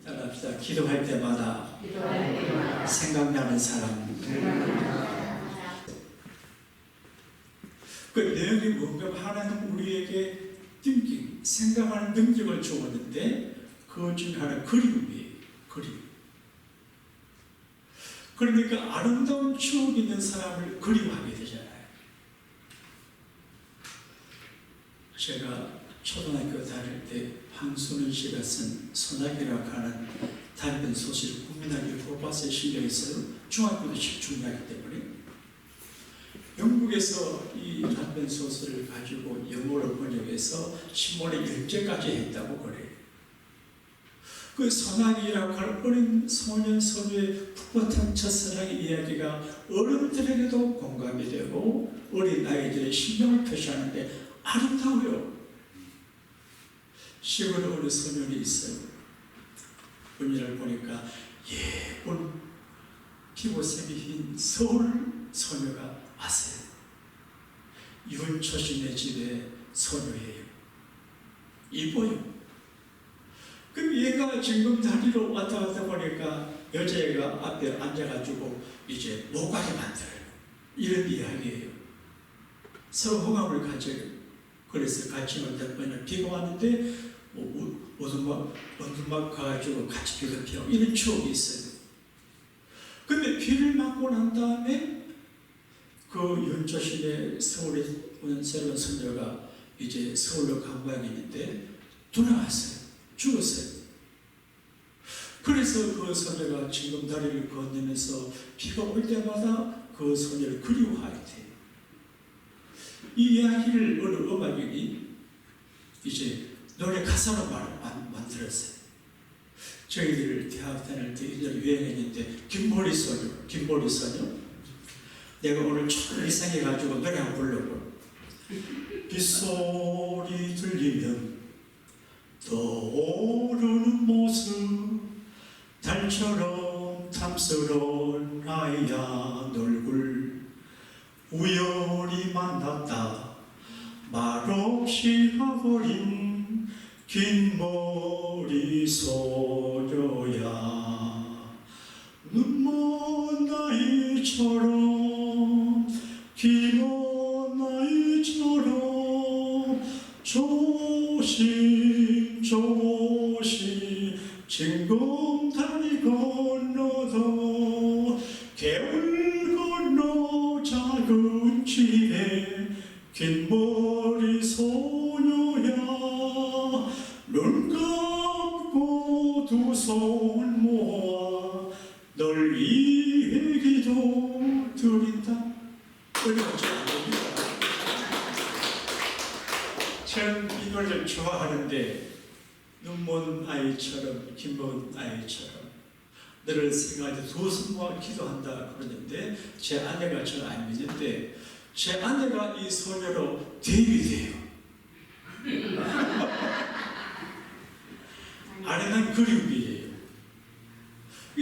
따라합시다. 기도할 때마다 생각나는 사람. 그 내용이 뭔가 하나님 우리에게 띵킹, 생각하는 능력을 주었는데 그 중에 하나 그리움이에요. 그리움. 그러니까 아름다운 추억 있는 사람을 그리워하게 되잖아요. 제가 초등학교 다닐 때 황순은 씨가 쓴 소나기라고 하는 단편 소설을 국민학교 교과서에 실려 있어요. 중학교도 중요하기 때문에. 영국에서 이 단편 소설을 가지고 영어로 번역해서 신문에 연재까지 했다고 그래요. 그 소나기라고 할 어린 소년 소녀의 풋풋한 첫사랑의 이야기가 어른들에게도 공감이 되고 어린 아이들의 심정을 표시하는데 아름다워요. 시골에 어린 소년이 있어요. 본인을 보니까 예쁜 피부색이 흰 서울 소녀가 왔어요. 윤초신의 집에 소녀예요. 이뻐요. 그럼 얘가 지금 다리로 왔다 갔다 보니까 여자애가 앞에 앉아가지고 이제 못 가게 만들어요. 이런 이야기예요. 서로 호감을 가져요. 그래서 같이 만날 비가 왔는데 어둠막 가가지고 같이 비가 피하고 이런 추억이 있어요. 근데 비를 맞고 난 다음에 그 윤조신의 서울에 오는 새로운 선녀가 이제 서울로 간 모양이는데 돌아왔어요. 죽었어요. 그래서 그 소녀가 징검다리를 건너면서 비가 올 때마다 그 소녀를 그리워하게 돼요. 이 이야기를 어느 음악인이 이제 노래 가사로 만들었어요. 저희들 대학 다닐 때 이들 유행했는데 김보리 소녀. 내가 오늘 좀 이상해가지고 노래 한번 부르고 빗소리 들리면 떠오르는 모습 달처럼 탐스러운 아이야 얼굴 우연히 만났다 말없이 가버린 긴 머리 소녀야 눈먼 나이처럼 긴 나이처럼 조심 징검다리 건너서 개울 건너 작은 집에 긴 머리 소녀야 눈 감고 두 손 모아 널 위해 기도 드린다. 저는 이 노래를 좋아하는데 눈먼 아이처럼 긴먼 아이처럼 너를 생각하는데 두 손 모아 기도한다 그러는데 제 아내가 저를 안 믿는데 제 아내가 이 소녀로 데뷔돼요. 아내는 그리움이에요.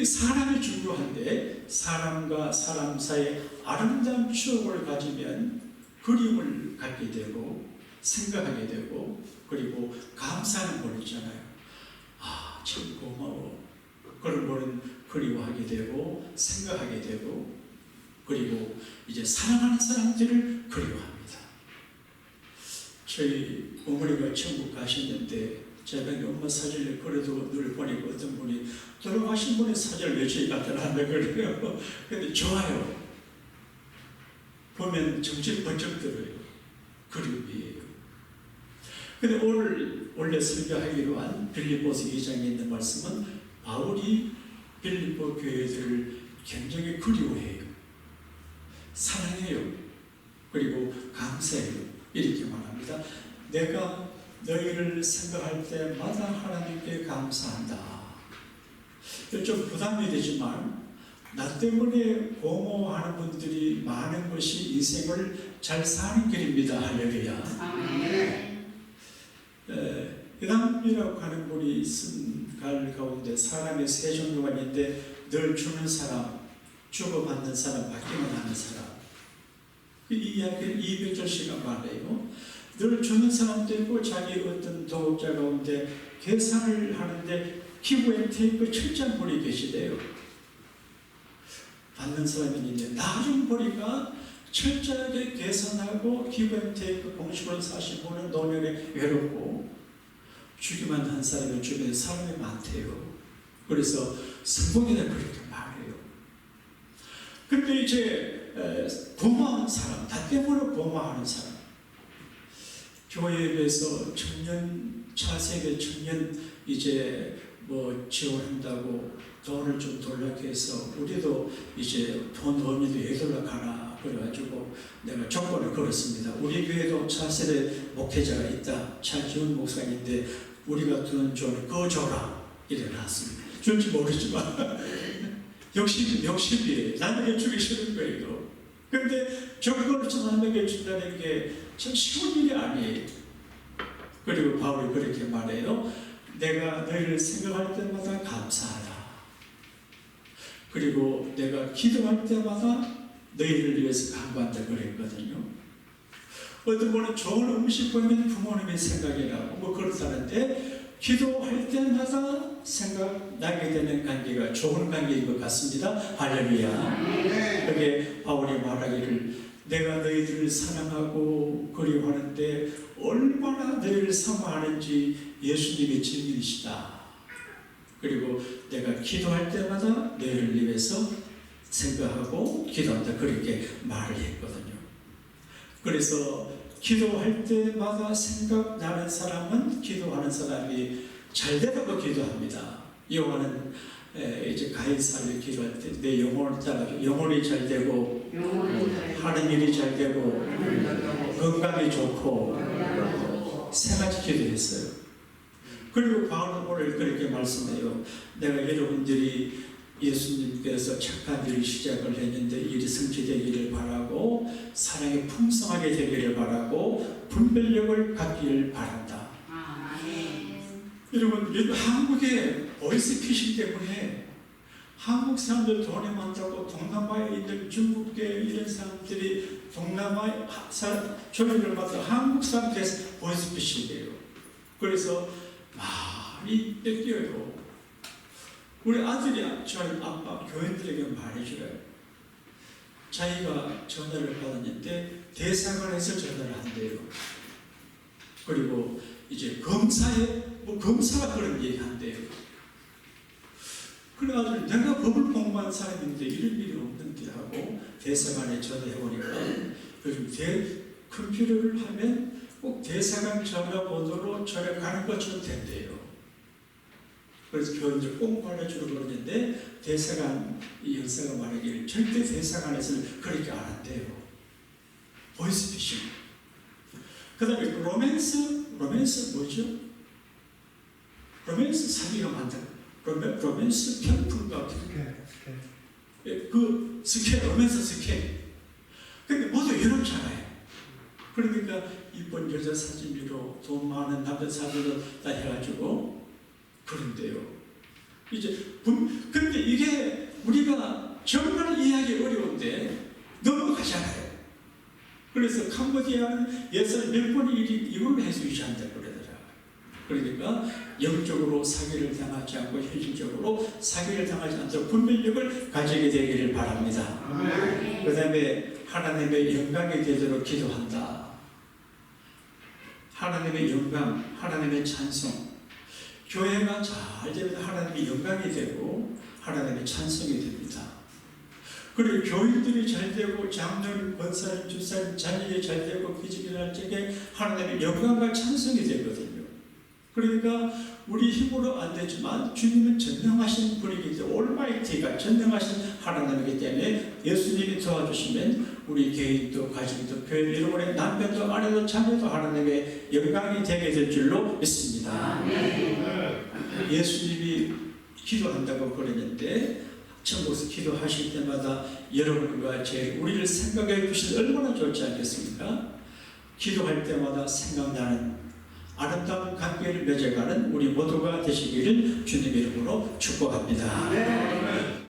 사람이 중요한데 사람과 사람 사이에 아름다운 추억을 가지면 그리움을 갖게 되고 생각하게 되고 그리고 감사하는 분 있잖아요. 아, 참 고마워. 그런 분은 그리워하게 되고 생각하게 되고 그리고 이제 사랑하는 사람들을 그리워합니다. 저희 어머니가 천국 가셨는데 제가 엄마 사진을 그래도 늘 보니까 어떤 분이 돌아가신 분의 사진을 며칠 갖다 놨는데 그래요. 근데 좋아요. 보면 정신 번쩍 들어요. 그리움이에요. 근데 오늘 원래 설교하기로 한 빌립보서 2장에 있는 말씀은 바울이 빌립보 교회들을 굉장히 그리워해요. 사랑해요. 그리고 감사해요. 이렇게 말합니다. 내가 너희를 생각할 때마다 하나님께 감사한다. 좀 부담이 되지만 나 때문에 공허하는 분들이 많은 것이 인생을 잘 사는 길입니다. 할렐루야. 아멘. 이남이라고 하는 분이 쓴 갈 가운데 사람의 세 종류가 있는데 늘 주는 사람, 주고받는 사람, 받기만 하는 사람. 이 이야기를 이백절 씨가 말해요. 늘 주는 사람도 있고 자기 어떤 도급자 가운데 계산을 하는데 기브앤테이크 철저한 분이 계시대요. 받는 사람이 있는데 나중 보니까 철저하게 계산하고 기브앤테이크 공식으로 45년 노년에 외롭고 주기만 한 사람이 주변에 사람이 많대요. 그래서 성공이다 그렇게 말해요. 근데 이제 고마운 사람, 나 때문에 고마워하는 사람, 교회에서 청년 차세대 청년 이제 뭐 지원한다고 돈을 좀 돌려게 해서 우리도 이제 돈 없는데 왜 돌려가나 그래가지고 내가 조건을 걸었습니다. 우리 교회도 차세대 목회자가 있다. 차지훈 목사님인데 우리가 돈 좀 꺼줘라 이래 놨습니다. 줄지 모르지만 욕심이에요. 남에게 주기 싫은 거예요. 근데 조건을 좀 남에게 준다는 게 참 쉬운 일이 아니에요. 그리고 바울이 그렇게 말해요. 내가 너희를 생각할 때마다 감사하라. 그리고 내가 기도할 때마다 너희를 위해서 간구한다 그랬거든요. 어떤 분은 좋은 음식 보면 부모님의 생각이 나고 뭐 그렇다는데 기도할 때마다 생각나게 되는 관계가 좋은 관계인 것 같습니다. 할렐루야. 그게 바울이 말하기를 내가 너희들을 사랑하고 그리워하는데 얼마나 너희를 사모하는지 예수님의 증인이시다. 그리고 내가 기도할 때마다 너희를 위해서 생각하고 기도한다. 그렇게 말을 했거든요. 그래서 기도할 때마다 생각나는 사람은 기도하는 사람이 잘 되라고 기도합니다. 요한은 이제 가이사를 기도할 때 내 영혼을 따라서 영혼이 잘 되고 하는 일이 잘 되고 건강이 좋고 세 가지 기도했어요. 그리고 바울은 오늘 그렇게 말씀해요. 내가 여러분들이 예수님께서 착한 일을 시작을 했는데 일이 성취되기를 바라고 사랑이 풍성하게 되기를 바라고 분별력을 갖기를 바란다. 여러분 한국의 보이스피싱 때문에 한국 사람들 돈이 많다고 동남아에 있는 중국계 이런 사람들이 동남아 조력을 받아 한국 사람들에서 보이스피싱이에요. 그래서 많이 뺏겨요. 우리 아들이 저희 아빠 교인들에게 말해줘요. 자기가 전화를 받았는데 대사관에서 전화를 한대요. 그리고 이제 검사가 그런 얘기 한대요. 그래가지고 내가 법을 공부한 사람인데 이런 일이 없는데 하고 대사관에 전화해보니까 요즘 컴퓨터를 하면 꼭 대사관 전화번호로 전화가는 것처럼 된대요. 그래서 교인들 꼭 말해주고 그러는데 대사관 이 형사가 말하기를 절대 대사관에서는 그렇게 안 한대요. 보이스피싱. 그 다음에 로맨스 뭐죠? 로맨스 사기가 많다. 로맨스 편품 같은 그 스캔, 로맨스 스캔. 근데 모두 이렇잖아요. 그러니까 이쁜 여자 사진으로 돈 많은 남자 사진으로 다 해가지고 그런데요. 근데 이게 우리가 정말 이해하기 어려운데 넘어가잖아요. 그래서 캄보디아는 예산 몇 번이 이걸 해주지 않는다 그러더라. 그러니까 영적으로 사기를 당하지 않고 현실적으로 사기를 당하지 않도록 분별력을 가지게 되기를 바랍니다. 그 다음에 하나님의 영광이 되도록 기도한다. 하나님의 영광, 하나님의 찬송. 교회가 잘 되면 하나님의 영광이 되고 하나님의 찬송이 됩니다. 그리고 교인들이 잘 되고 장로님, 권사님, 주사님, 자녀이 잘 되고 기적이 날 적에 하나님의 영광과 찬송이 되거든요. 그러니까 우리 힘으로 안 되지만 주님은 전능하신 분이기 때문에 올마이티가 전능하신 하나님이기 때문에 예수님이 도와주시면 우리 개인도 가정도 교회 여러분의 남편도 아내도 자녀도 하나님의 영광이 되게 될 줄로 믿습니다. 예수님이 기도한다고 그랬는데 천국에서 기도하실 때마다 여러분과 우리를 생각해 주신 얼마나 좋지 않겠습니까? 기도할 때마다 생각나는 아름다운 관계를 맺어가는 우리 모두가 되시기를 주님의 이름으로 축복합니다.